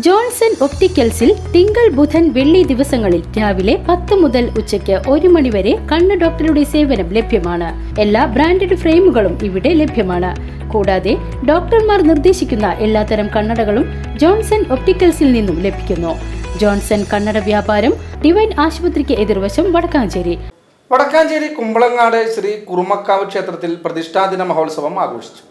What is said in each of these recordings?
Johnson ഒപ്റ്റിക്കൽസിൽ തിങ്കൾ ബുധൻ വെള്ളി ദിവസങ്ങളിൽ രാവിലെ 10 മുതൽ ഉച്ചയ്ക്ക് 1 മണി വരെ കണ്ണ് ഡോക്ടറുടെ സേവനം ലഭ്യമാണ്. എല്ലാ ബ്രാൻഡഡ് ഫ്രെയിമുകളും ഇവിടെ ലഭ്യമാണ്. കൂടാതെ ഡോക്ടർമാർ നിർദ്ദേശിക്കുന്ന എല്ലാത്തരം കണ്ണടകളും ജോൺസൺ ഒപ്റ്റിക്കൽസിൽ നിന്നും ലഭിക്കുന്നു. ജോൺസൺ കണ്ണട വ്യാപാരം ഡിവൈൻ ആശുപത്രിക്ക് എതിർവശം വടക്കാഞ്ചേരി. വടക്കാഞ്ചേരി കുമ്പളങ്ങാട് ശ്രീ കുറുമക്കാവ് ക്ഷേത്രത്തിൽ പ്രതിഷ്ഠാദിന മഹോത്സവം ആഘോഷിച്ചു.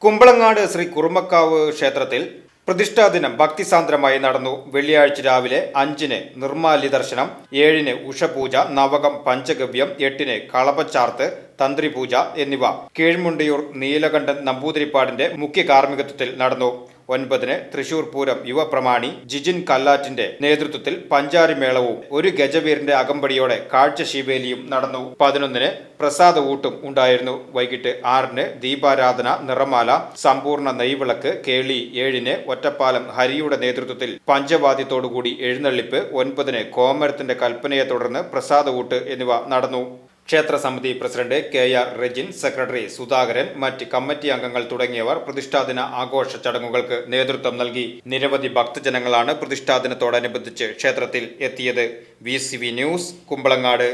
കുമ്പളങ്ങാട് ശ്രീ കുറുമക്കാവ് ക്ഷേത്രത്തിൽ പ്രതിഷ്ഠാദിനം ഭക്തിസാന്ദ്രമായി നടന്നു. വെള്ളിയാഴ്ച രാവിലെ 5-ന് നിർമ്മാല്യ ദർശനം, 7-ന് ഉഷപൂജ, നവകം പഞ്ചഗവ്യം, 8-ന് കളപച്ചാർത്ത്, തന്ത്രിപൂജ എന്നിവ കീഴ്മുണ്ടിയൂർ നീലകണ്ഠൻ നമ്പൂതിരിപ്പാടിന്റെ മുഖ്യ കാർമ്മികത്വത്തിൽ നടന്നു. 9-ന് തൃശൂർ പൂരം യുവപ്രമാണി ജിജിൻ കല്ലാറ്റിന്റെ നേതൃത്വത്തിൽ പഞ്ചാരിമേളവും 1 ഗജവീരന്റെ അകമ്പടിയോടെ കാഴ്ചശീവേലിയും നടന്നു. 11-ന് പ്രസാദ ഊട്ടും ഉണ്ടായിരുന്നു. വൈകിട്ട് 6-ന് ദീപാരാധന, നിറമാല, സമ്പൂർണ്ണ നെയ്വിളക്ക്, കേളി, 7-ന് ഒറ്റപ്പാലം ഹരിയുടെ നേതൃത്വത്തിൽ പഞ്ചവാദ്യത്തോടുകൂടി എഴുന്നള്ളിപ്പ്, 9-ന് കോമരത്തിന്റെ കൽപ്പനയെ തുടർന്ന് പ്രസാദ ഊട്ട് എന്നിവ നടന്നു. ക്ഷേത്ര സമിതി president KR Rejin, secretary Sudhakaran, മറ്റ് കമ്മിറ്റി അംഗങ്ങൾ തുടങ്ങിയവർ പ്രതിഷ്ഠാദിന ആഘോഷ ചടങ്ങുകൾക്ക് നേതൃത്വം നൽകി. നിരവധി ഭക്തജനങ്ങളാണ് പ്രതിഷ്ഠാദിനത്തോടനുബന്ധിച്ച് ക്ഷേത്രത്തിൽ എത്തിയത്. VCV news, Kumbalangad.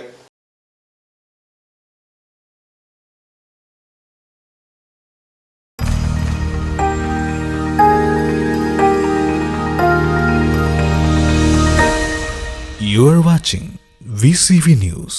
You are watching VCV News.